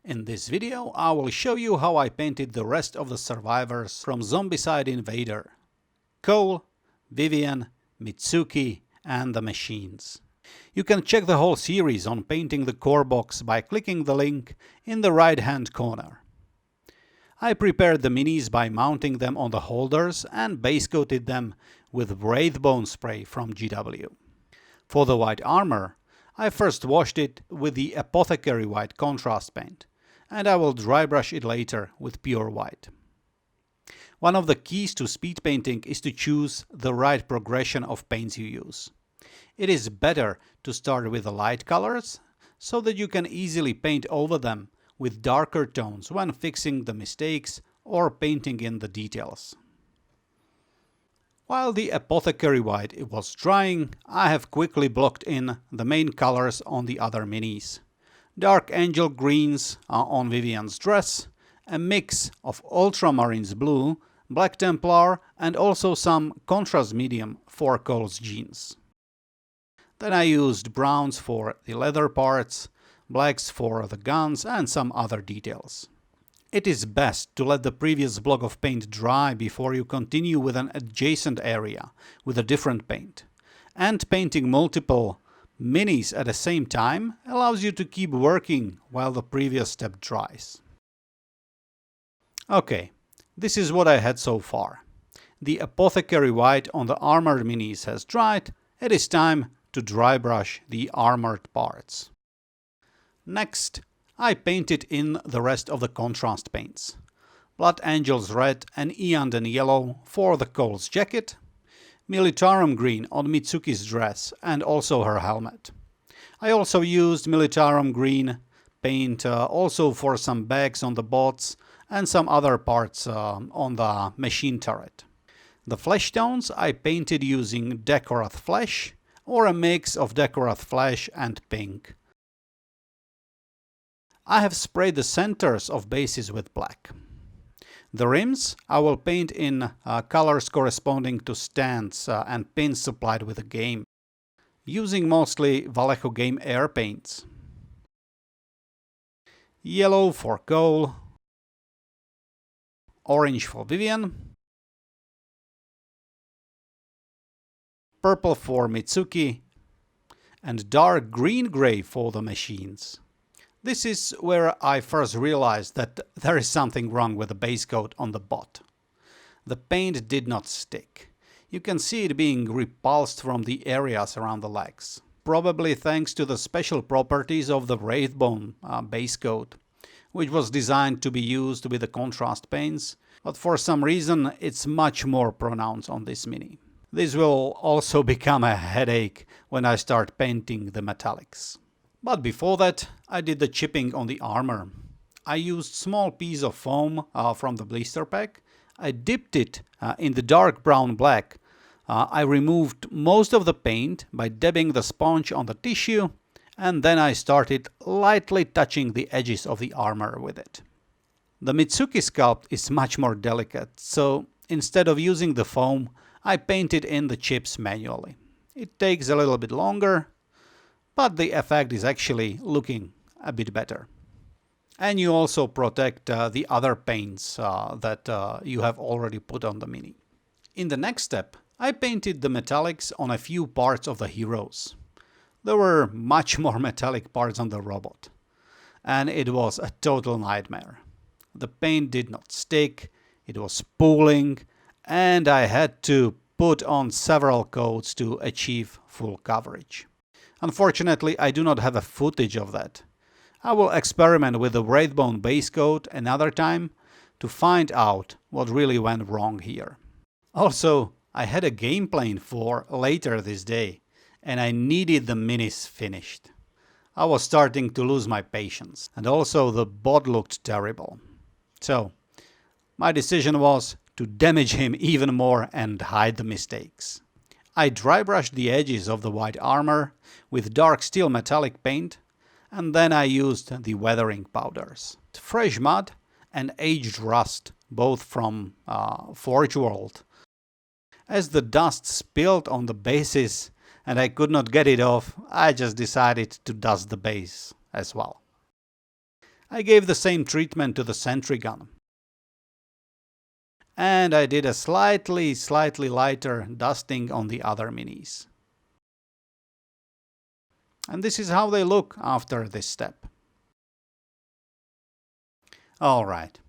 In this video, I will show you how I painted the rest of the survivors from Zombicide Invader: Cole, Vivian, Mitsuki, and the machines. You can check the whole series on painting the core box by clicking the link in the right-hand corner. I prepared the minis by mounting them on the holders and base coated them with Wraithbone spray from GW. For the white armor, I first washed it with the Apothecary White contrast paint, and I will dry brush it later with pure white. One of the keys to speed painting is to choose the right progression of paints you use. It is better to start with the light colors, so that you can easily paint over them with darker tones when fixing the mistakes or painting in the details. While the Apothecary White was drying, I have quickly blocked in the main colors on the other minis. Dark Angel Greens on Vivian's dress, a mix of Ultramarines Blue, Black Templar, and also some contrast medium for Cole's jeans. Then I used browns for the leather parts, blacks for the guns, and some other details. It is best to let the previous block of paint dry before you continue with an adjacent area with a different paint. And painting multiple minis at the same time allows you to keep working while the previous step dries. Okay, this is what I had so far. The Apothecary White on the armored minis has dried. It is time to dry brush the armored parts. Next, I painted in the rest of the contrast paints. Blood Angels Red and Eanden Yellow for the Cole's jacket, Militarum Green on Mitsuki's dress and also her helmet. I also used Militarum Green paint also for some bags on the bots and some other parts on the machine turret. The flesh tones I painted using Decorath Flesh, or a mix of Decorath Flesh and pink. I have sprayed the centers of bases with black. The rims I will paint in colors corresponding to stands and pins supplied with the game, using mostly Vallejo Game Air paints. Yellow for Cole, orange for Vivian, purple for Mitsuki, and dark green-gray for the machines. This is where I first realized that there is something wrong with the base coat on the bot. The paint did not stick. You can see it being repulsed from the areas around the legs. Probably thanks to the special properties of the Wraithbone base coat, which was designed to be used with the contrast paints, but for some reason it's much more pronounced on this mini. This will also become a headache when I start painting the metallics. But before that, I did the chipping on the armor. I used small piece of foam from the blister pack. I dipped it in the dark brown black. I removed most of the paint by dabbing the sponge on the tissue, and then I started lightly touching the edges of the armor with it. The Mitsuki sculpt is much more delicate, so instead of using the foam, I painted in the chips manually. It takes a little bit longer, but the effect is actually looking a bit better. And you also protect the other paints that you have already put on the mini. In the next step, I painted the metallics on a few parts of the heroes. There were much more metallic parts on the robot, and it was a total nightmare. The paint did not stick, it was pooling, and I had to put on several coats to achieve full coverage. Unfortunately, I do not have a footage of that. I will experiment with the Wraithbone base coat another time to find out what really went wrong here. Also, I had a game plan for later this day, and I needed the minis finished. I was starting to lose my patience, and also the bot looked terrible. So, my decision was to damage him even more and hide the mistakes. I dry brushed the edges of the white armor with dark steel metallic paint, and then I used the weathering powders. Fresh mud and aged rust, both from Forge World. As the dust spilled on the bases and I could not get it off, I just decided to dust the base as well. I gave the same treatment to the sentry gun. And I did a slightly lighter dusting on the other minis. And this is how they look after this step. Alright.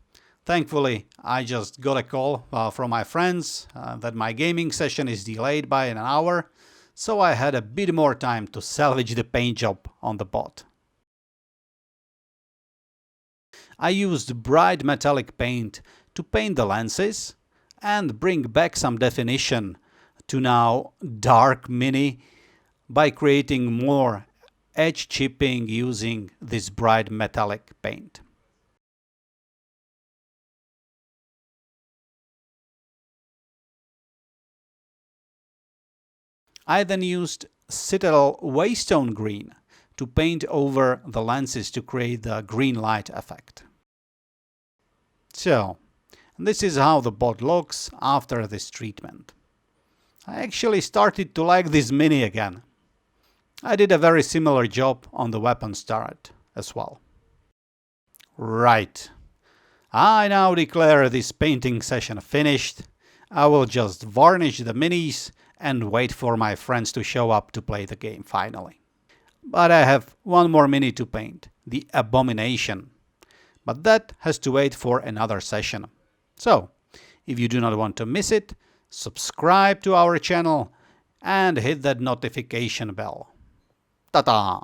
Thankfully, I just got a call from my friends that my gaming session is delayed by an hour, so I had a bit more time to salvage the paint job on the bot. I used bright metallic paint to paint the lenses and bring back some definition to now dark mini by creating more edge chipping using this bright metallic paint. I then used Citadel Waystone Green to paint over the lenses to create the green light effect. So, this is how the bot looks after this treatment. I actually started to like this mini again. I did a very similar job on the weapons turret as well. Right. I now declare this painting session finished. I will just varnish the minis and wait for my friends to show up to play the game finally. But I have one more mini to paint, the Abomination. But that has to wait for another session. So, if you do not want to miss it, subscribe to our channel and hit that notification bell. Ta-ta!